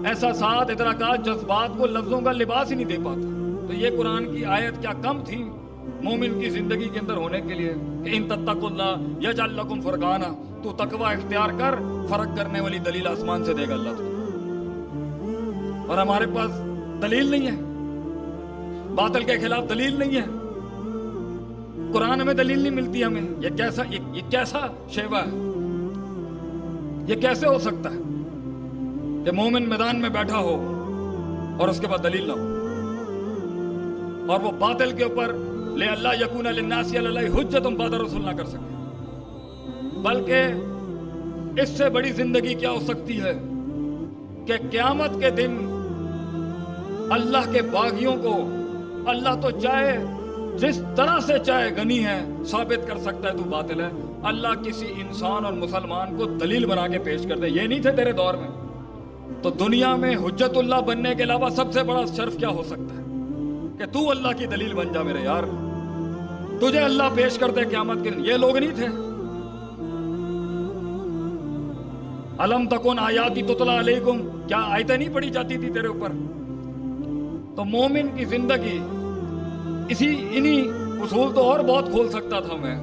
احساسات، ادراکات، جذبات کو لفظوں کا لباس ہی نہیں دے پاتا. تو یہ قرآن کی آیت کیا کم تھی مومن کی زندگی کے اندر ہونے کے لیے کہ ان تتقوا اللہ یجعل لکم فرقانا، تو تقوی اختیار کر، فرق کرنے والی دلیل آسمان سے دے گا اللہ تجھے. اور ہمارے پاس دلیل نہیں ہے، باطل کے خلاف دلیل نہیں ہے، قرآن میں دلیل نہیں ملتی ہمیں. یہ کیسا شیوا ہے؟ یہ کیسے ہو سکتا ہے کہ مومن میدان میں بیٹھا ہو اور اس کے بعد دلیل نہ ہو، اور وہ باطل کے اوپر لے اللہ یکون للناس علی اللہ حجۃ بعد الرسول نہ کر سکے؟ بلکہ اس سے بڑی زندگی کیا ہو سکتی ہے کہ قیامت کے دن اللہ کے باغیوں کو اللہ تو چاہے جس طرح سے چاہے غنی ہے ثابت کر سکتا ہے تو باطل ہے. اللہ کسی انسان اور مسلمان کو دلیل بنا کے پیش کر دے. یہ نہیں تھے تیرے دور میں، تو دنیا میں حجت اللہ بننے کے علاوہ سب سے بڑا شرف کیا ہو سکتا ہے کہ تو اللہ کی دلیل بن جا میرے یار، تجھے اللہ پیش کر دے قیامت کے دن. یہ لوگ نہیں تھے. الم تکن آیاتی تتلی علیکم، کیا آیتیں نہیں پڑھی جاتی تھی تیرے اوپر؟ تو مومن کی زندگی انہی اصول تو اور بہت کھول سکتا تھا میں،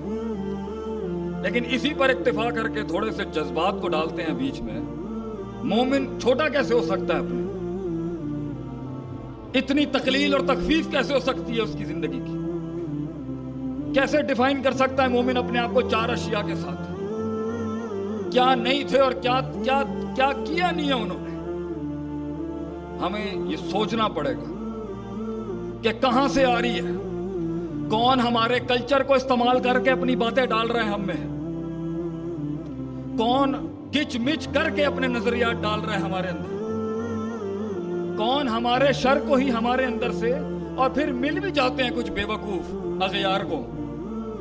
لیکن اسی پر اکتفا کر کے تھوڑے سے جذبات کو ڈالتے ہیں بیچ میں. مومن چھوٹا کیسے ہو سکتا ہے اپنے؟ اتنی تقلیل اور تخفیف کیسے ہو سکتی ہے اس کی زندگی کی؟ کیسے ڈیفائن کر سکتا ہے مومن اپنے آپ کو 4 اشیاء کے ساتھ؟ کیا نہیں تھے اور کیا کیا نہیں ہے انہوں نے؟ ہمیں یہ سوچنا پڑے گا کہ کہاں سے آ رہی ہے، کون ہمارے کلچر کو استعمال کر کے اپنی باتیں ڈال رہے ہیں ہم میں، کون کچ مچ کر کے اپنے نظریات ڈال رہے ہیں ہمارے اندر، کون ہمارے شر کو ہی ہمارے اندر سے، اور پھر مل بھی جاتے ہیں کچھ بے وقوف اغیار کو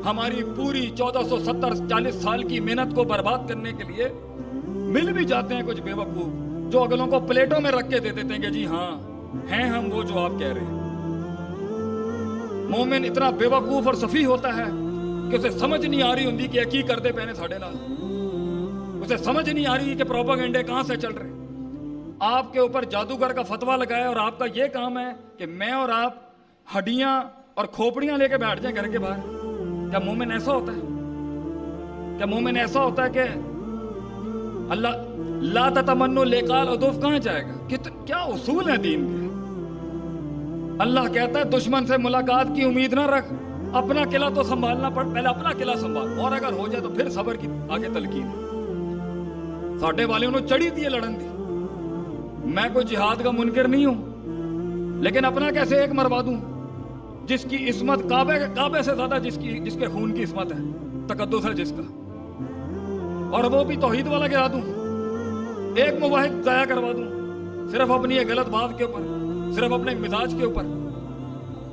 ہماری پوری 1470-40 سال کی محنت کو برباد کرنے کے لیے. مل بھی جاتے ہیں کچھ بے وقوف جو اگلوں کو پلیٹوں میں رکھ کے دے دیتے ہیں کہ جی ہاں ہیں ہم وہ جو آپ کہہ رہے ہیں. مومن اتنا بے وقوف اور سفیہ ہوتا ہے کہ اسے سمجھ نہیں آ رہی ہوندی کہ کی کردے پہنے ساڑھے نال، اسے سمجھ نہیں آ رہی کہ پروپیگنڈے کہاں سے چل رہے. آپ کے اوپر جادوگر کا فتویٰ لگائے اور آپ کا یہ کام ہے کہ میں اور آپ ہڈیاں اور کھوپڑیاں لے کے بیٹھ جائیں گھر کے باہر؟ کیا مومن ایسا ہوتا ہے؟ کیا مومن ایسا ہوتا ہے کہ اللہ لا تتمنوا لقاء العدو کہاں جائے گا؟ کیا اصول ہے دین کے؟ اللہ کہتا ہے دشمن سے ملاقات کی امید نہ رکھ، اپنا قلعہ تو سنبھالنا پڑ، پہلے اپنا قلعہ سنبھال، اور اگر ہو جائے تو پھر صبر کی آگے تلقین ہے۔ ساڈے والے انہوں چڑھی دی لڑن دی۔ میں کوئی جہاد کا منکر نہیں ہوں، لیکن اپنا کیسے ایک مروا دوں جس کی عصمت کعبے سے زیادہ جس کے خون کی عصمت ہے، تقدس ہے جس کا، اور وہ بھی توحید والا گرا دوں، ایک مواحد ضائع کروا دوں صرف اپنی ایک غلط بات کے اوپر، صرف اپنے مزاج کے اوپر۔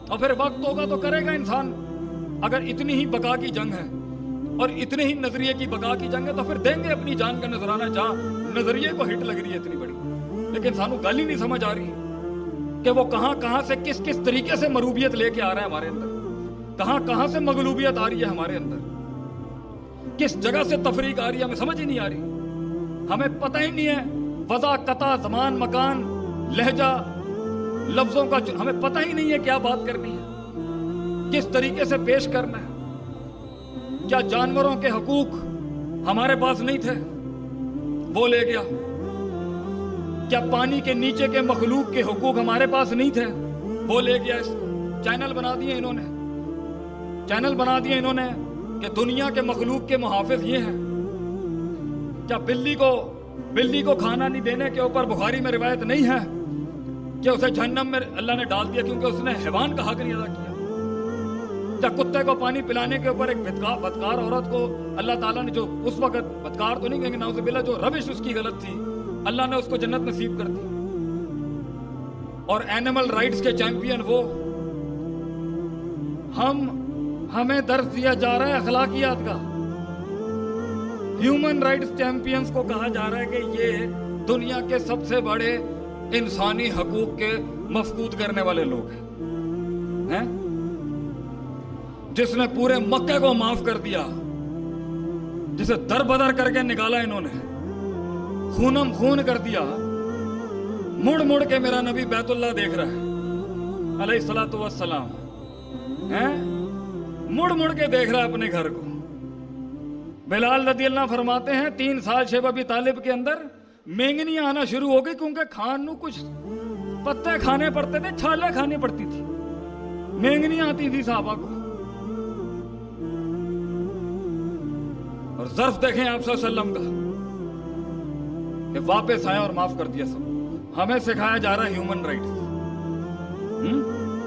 اور پھر وقت ہوگا تو کرے گا انسان۔ اگر اتنی ہی بقا کی جنگ ہے اور اتنے ہی نظریے کی بقا کی جنگ ہے تو پھر دیں گے اپنی جان کا نذرانہ، جہاں نظریے کو ہٹ لگ رہی ہے اتنی بڑی۔ لیکن سانو گل ہی نہیں سمجھ آ رہی کہ وہ کہاں سے کس طریقے سے مروبیت لے کے آ رہا ہے ہمارے اندر، کہاں سے مغلوبیت آ رہی ہے ہمارے اندر، کس جگہ سے تفریق آ رہی ہے، ہمیں سمجھ ہی نہیں آ رہی۔ ہمیں پتہ ہی نہیں ہے وضع، قطع، زمان، مکان، لہجہ، لفظوں کا ہمیں پتہ ہی نہیں ہے کیا بات کرنی ہے، کس طریقے سے پیش کرنا ہے۔ کیا جانوروں کے حقوق ہمارے پاس نہیں تھے؟ وہ لے گیا۔ کیا پانی کے نیچے کے مخلوق کے حقوق ہمارے پاس نہیں تھے؟ وہ لے گیا۔ اس کو چینل بنا دیے انہوں نے، چینل بنا دیے انہوں نے کہ دنیا کے مخلوق کے محافظ یہ ہیں۔ کیا بلی کو کھانا نہیں دینے کے اوپر بخاری میں روایت نہیں ہے کہ اسے جہنم میں اللہ نے ڈال دیا کیونکہ اس نے حیوان کا حق نہیں ادا کیا؟ کیا کتے کو پانی پلانے کے اوپر ایک بدکار عورت کو اللہ تعالیٰ نے، جو اس وقت بدکار تو نہیں کہیں گے نعوذ باللہ، جو روش اس کی غلط تھی، اللہ نے اس کو جنت نصیب کر دی؟ اور اینیمل رائٹس کے چیمپئن وہ، ہمیں درس دیا جا رہا ہے اخلاقیات کا۔ ہیومن رائٹس چیمپئنز کو کہا جا رہا ہے کہ یہ دنیا کے سب سے بڑے انسانی حقوق کے مفقود کرنے والے لوگ ہیں۔ جس نے پورے مکے کو معاف کر دیا، جسے در بدر کر کے نکالا انہوں نے، خونم خون کر دیا، مڑ کے میرا نبی بیت اللہ دیکھ رہا ہے علیہ الصلوۃ والسلام، مڑ کے دیکھ رہا ہے اپنے گھر کو۔ بلال رضی اللہ فرماتے ہیں 3 سال شیب ابی طالب کے اندر مینگنیاں آنا شروع ہو گئی، کیونکہ کھان نو کچھ پتے کھانے پڑتے تھے، چھالیں کھانی پڑتی تھی، مینگنیاں آتی تھی صحابہ کو۔ اور ظرف دیکھیں آپ صلی اللہ علیہ وسلم کا کہ واپس آیا اور معاف کر دیا سب۔ ہمیں سکھایا جا رہا ہے ہیومن رائٹس۔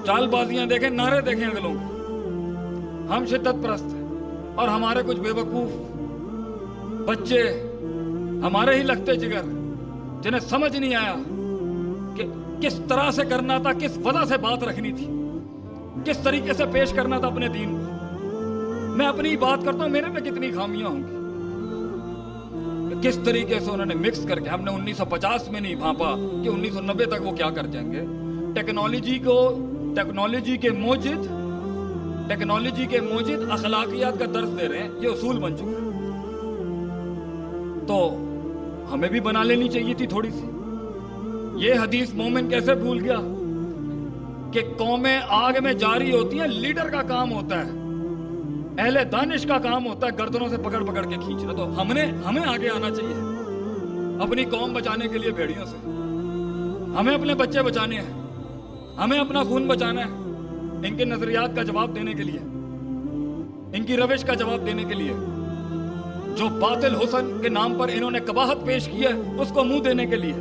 چال بازیاں دیکھیں، نعرے دیکھیں اگلوں کو، ہم شدت پرست ہیں، اور ہمارے کچھ بے وقوف بچے، ہمارے ہی لگتے جگر، جنہیں سمجھ نہیں آیا کہ کس طرح سے کرنا تھا، کس وجہ سے بات رکھنی تھی، کس طریقے سے پیش کرنا تھا اپنے دین کو۔ میں اپنی بات کرتا ہوں، میرے میں کتنی خامیاں ہوں گی، کہ کس طریقے سے انہوں نے مکس کر کے، ہم نے 1950 میں نہیں بھانپا کہ 1990 تک وہ کیا کر جائیں گے۔ ٹیکنالوجی کے موجد اخلاقیات کا درس دے رہے ہیں، یہ اصول بن چکا ہے۔ تو ہمیں بھی بنا لینی چاہیے تھی تھوڑی سی۔ یہ حدیث مومن کیسے بھول گیا کہ قومیں آگ میں جاری ہوتی ہیں، لیڈر کا کام ہوتا ہے، اہل دانش کا کام ہوتا ہے گردنوں سے پکڑ کے کھینچنا۔ تو ہمیں آگے آنا چاہیے اپنی قوم بچانے کے لیے بھیڑیوں سے۔ ہمیں اپنے بچے بچانے ہیں، ہمیں اپنا خون بچانا ہے، ان کے نظریات کا جواب دینے کے لیے، ان کی روش کا جواب دینے کے لیے، جو باطل حسن کے نام پر انہوں نے قباحت پیش کی ہے اس کو منہ دینے کے لیے۔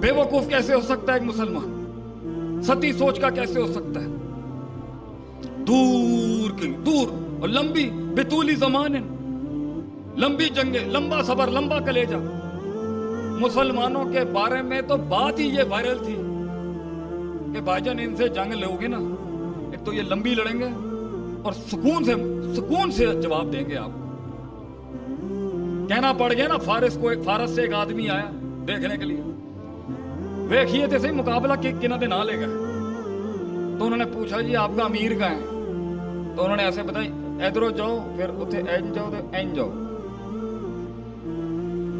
بے وقوف کیسے ہو سکتا ہے ایک مسلمان؟ ستی سوچ کا کیسے ہو سکتا ہے؟ دور اور لمبی بطولی زمان، لمبی جنگیں، لمبا صبر، لمبا کلیجہ۔ مسلمانوں کے بارے میں تو بات ہی یہ وائرل تھی کہ بھائی جان ان سے جنگ لوگے نا، ایک تو یہ لمبی لڑیں گے اور سکون سے جواب دیں گے آپ کو۔ کہنا پڑ گیا نا فارس سے ایک آدمی آیا دیکھنے کے لیے، ویکھیے تھے صحیح مقابلہ کنہ دے نہ لے گا۔ تو انہوں نے پوچھا جی آپ کا امیر کا ہے؟ تو انہوں نے ایسے بتائی ادھروں جاؤ، پھر اتنے این جاؤ تو این جاؤ۔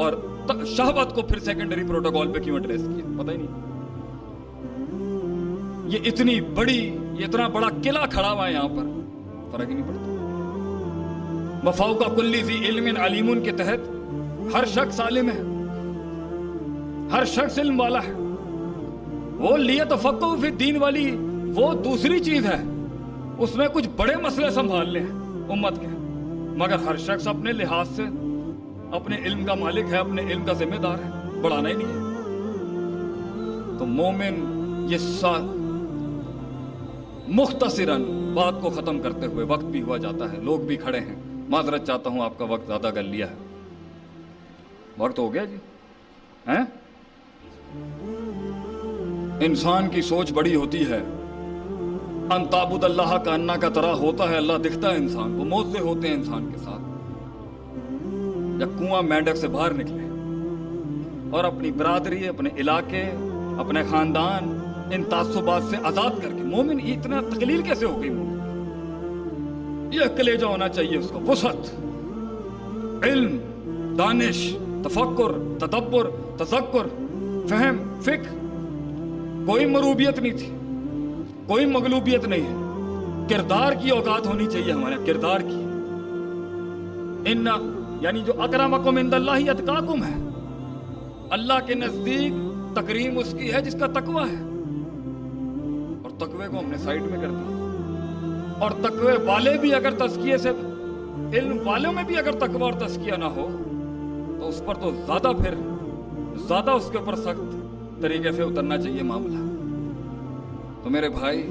اور شہوت کو پھر سیکنڈری پروٹوکول پہ کیوں ایڈریس کیا، پتہ ہی نہیں۔ یہ اتنا بڑا قلعہ کھڑا ہوا ہے یہاں پر، فرق ہی نہیں پڑتا۔ وفوق کل ذی علم علیم کے تحت ہر شخص عالم ہے، ہر شخص علم والا ہے۔ وہ لیتفقہوا فی الدین والی وہ دوسری چیز ہے، اس میں کچھ بڑے مسئلے سنبھالنے ہیں امت کے، مگر ہر شخص اپنے لحاظ سے اپنے علم کا مالک ہے، اپنے علم کا ذمہ دار ہے، بڑھانا ہی نہیں ہے۔ تو مومن یہ مختصراً بات کو ختم کرتے ہوئے، وقت بھی ہوا جاتا ہے، لوگ بھی کھڑے ہیں، معذرت چاہتا ہوں آپ کا وقت زیادہ کر لیا ہے۔ وقت ہو گیا جی ہیں؟ انسان کی سوچ بڑی ہوتی ہے، ان تعبد اللہ کا انا کا طرح ہوتا ہے، اللہ دکھتا ہے انسان کو، موزے ہوتے ہیں انسان کے ساتھ۔ جب کنواں مینڈک سے باہر نکلے اور اپنی برادری، اپنے علاقے، اپنے خاندان ان تعصبات سے آزاد کر کے، مومن اتنا تقلیل کیسے ہو گئی؟ مومن یہ کلیجہ ہونا چاہیے اس کا، وسعت، علم، دانش، تفکر، تدبر، تذکر، فہم، فکر، کوئی مروبیت نہیں تھی، کوئی مغلوبیت نہیں ہے۔ کردار کی اوقات ہونی چاہیے ہمارے، کردار کی۔ یعنی جو اکرمکم عند اللہ اتقاکم ہے، اللہ کے نزدیک تکریم اس کی ہے جس کا تقوی ہے، اور تقوی کو ہم نے سائڈ میں کر دیا۔ اور تقوی والے بھی اگر تزکیے سے، علم والوں میں بھی اگر تقوی اور تزکیہ نہ ہو تو اس پر تو زیادہ اس کے اوپر سخت طریقے سے اترنا چاہیے معاملہ۔ تو میرے بھائی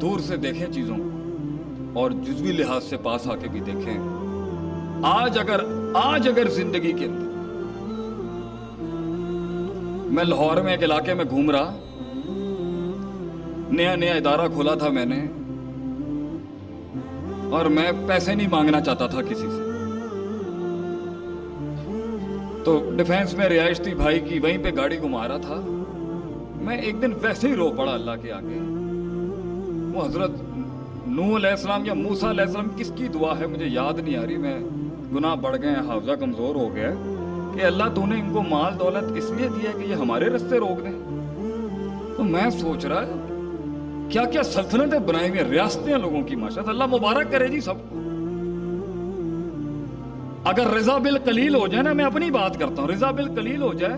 دور سے دیکھیں چیزوں کو اور جزوی لحاظ سے پاس آ کے بھی دیکھیں۔ آج اگر زندگی کے اندر میں لاہور میں ایک علاقے میں گھوم رہا، نیا ادارہ کھولا تھا میں نے، اور میں پیسے نہیں مانگنا چاہتا تھا کسی سے، تو ڈیفینس میں رہائش تھی بھائی کی، وہیں پہ گاڑی گھما رہا تھا۔ میں ایک دن ویسے ہی رو پڑا اللہ کے آگے۔ وہ حضرت نوح علیہ السلام یا موسیٰ علیہ السلام کس کی دعا ہے مجھے یاد نہیں آ رہی، میں گناہ بڑھ گئے ہیں، حافظہ کمزور ہو گیا کہ اللہ تو نے ان کو مال دولت اس لیے دیا کہ یہ ہمارے رستے روک دیں۔ تو میں سوچ رہا کیا کیا سلطنتیں بنائی ہوئی ہیں، ریاستیں لوگوں کی، ماشاء اللہ مبارک کرے جی سب کو۔ اگر رضا بالقلیل ہو جائے نا، میں اپنی بات کرتا ہوں، رضا بالقلیل ہو جائے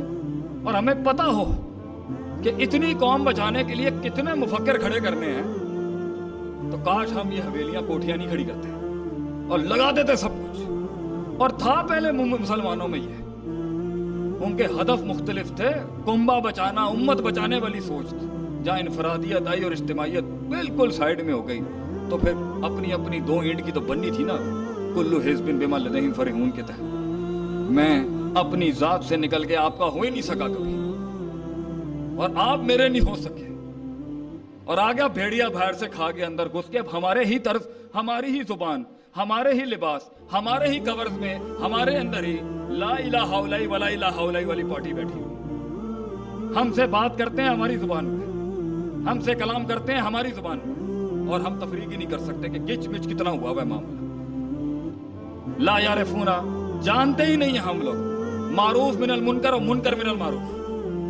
اور ہمیں پتا ہو کہ اتنی قوم بچانے کے لیے کتنے مفکر کھڑے کرنے ہیں، تو کاش ہم یہ حویلیاں کوٹھیاں نہیں کھڑی کرتے اور لگا دیتے سب کچھ۔ اور تھا پہلے مسلمانوں میں یہ، ان کے ہدف مختلف تھے، کنبہ بچانا، امت بچانے والی سوچ تھی۔ جہاں انفرادیت آئی اور اجتماعیت بالکل سائیڈ میں ہو گئی، تو پھر اپنی دو اینٹ کی تو بننی تھی نا، کلو حزب بما لدیہم فرحون کے تحت۔ میں اپنی ذات سے نکل کے آپ کا ہو ہی نہیں سکا کبھی، اور آپ میرے نہیں ہو سکے، اور آگیا بھیڑیا باہر سے کھا کے اندر گھس کے، اب ہمارے ہی طرز، ہماری ہی زبان، ہمارے ہی لباس، ہمارے ہی کورز میں، ہمارے اندر ہی لا الہ الا اللہ ولا الہ الا اللہ والی پارٹی بیٹھی ہوئی۔ ہم سے بات کرتے ہیں ہماری زبان میں، ہم سے کلام کرتے ہیں ہماری زبان میں، اور ہم تفریق ہی نہیں کر سکتے کہ گچ مچ کتنا ہوا ہے معاملہ۔ لا یعرفونا، جانتے ہی نہیں ہیں ہم لوگ، معروف من المنکر اور منکر من المعروف۔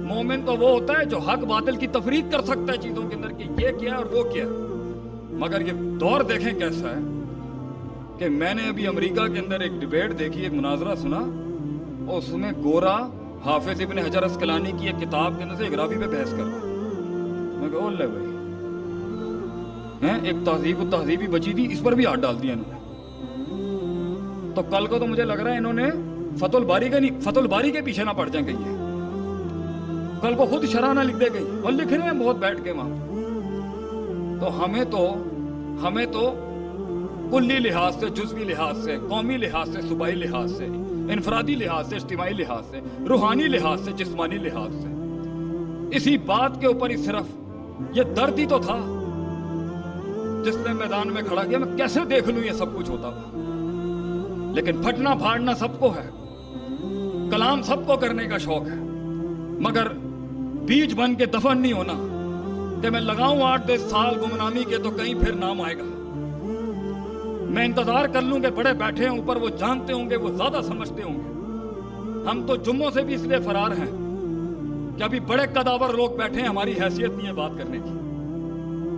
مومن تو وہ ہوتا ہے جو حق باطل کی تفریق کر سکتا ہے چیزوں کے اندر کہ یہ کیا اور وہ کیا۔ مگر یہ دور دیکھیں کیسا ہے کہ میں نے ابھی امریکہ کے اندر ایک ڈیبیٹ دیکھی، ایک مناظرہ سنا، اور اس میں گورا حافظ ابن حجر اسقلانی کی ایک کتاب کے اندر سے ایک راوی پہ بحث کر رہا ہے۔ میں کہا اوہ بھائی، ایک تہذیب و تہذیبی بچی تھی، اس پر بھی ہاتھ ڈال دیا انہوں نے۔ تو کل کو تو مجھے لگ رہا ہے انہوں نے فتح الباری کے پیچھے نہ پڑ جائیں کہیں، کل کو خود شرح نہ لکھ دے گئی، اور لکھ رہے ہیں بہت بیٹھ کے وہاں۔ تو ہمیں تو کلی لحاظ سے، جزوی لحاظ سے، قومی لحاظ سے، صوبائی لحاظ سے، انفرادی لحاظ سے، اجتماعی لحاظ سے، روحانی لحاظ سے، جسمانی لحاظ سے، اسی بات کے اوپر ہی صرف یہ درد ہی تو تھا جس نے میدان میں کھڑا کیا، میں کیسے دیکھ لوں یہ سب کچھ ہوتا ہوا۔ لیکن پھٹنا پھاڑنا سب کو ہے، کلام سب کو کرنے کا شوق ہے، مگر بیج بن کے دفن نہیں ہونا کہ میں لگاؤں 8-10 سال گمنامی کے تو کہیں پھر نام آئے گا۔ میں انتظار کر لوں کہ بڑے بیٹھے ہیں اوپر، وہ جانتے ہوں گے، وہ زیادہ سمجھتے ہوں گے، ہم تو جمعوں سے بھی اس لیے فرار ہیں کہ ابھی بڑے قداور لوگ بیٹھے ہیں، ہماری حیثیت نہیں ہے بات کرنے کی،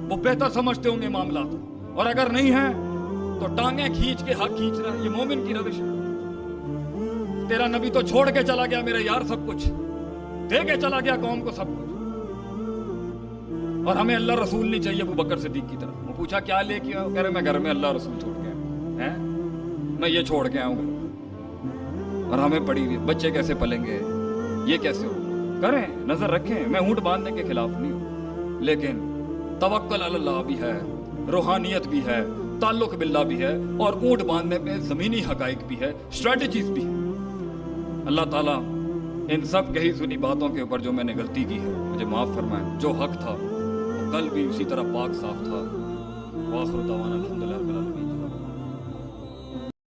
وہ بہتر سمجھتے ہوں گے معاملات کو، اور اگر نہیں ہیں تو ٹانگیں کھینچ کے حق کھینچنا، یہ مومن کی روش ہے۔ تیرا نبی تو چھوڑ کے چلا گیا میرے یار سب کچھ، دے کے چلا گیا قوم کو سب کچھ، اور ہمیں اللہ رسول نہیں چاہیے ابو بکر صدیق کی طرح۔ وہ پوچھا کیا لے کے آؤ؟ کہہ رہے میں گھر میں اللہ رسول چھوڑ کے آؤں ہیں، میں یہ چھوڑ کے آؤں گا، اور ہمیں پڑی ہوئی بچے کیسے پلیں گے، یہ کیسے ہو؟ کریں، نظر رکھیں، میں اونٹ باندھنے کے خلاف نہیں ہوں، لیکن توکل علی اللہ بھی ہے، روحانیت بھی ہے، تعلق باللہ بھی ہے، اور اونٹ باندھنے میں زمینی حقائق بھی ہے، اسٹریٹجیز بھی ہے۔ اللہ تعالیٰ ان سب کہی سنی باتوں کے اوپر جو میں نے غلطی کی ہے مجھے معاف فرمائیں، جو حق تھا وہ کل بھی اسی طرح پاک صاف تھا۔ وآخر دعوانا الحمدللہ۔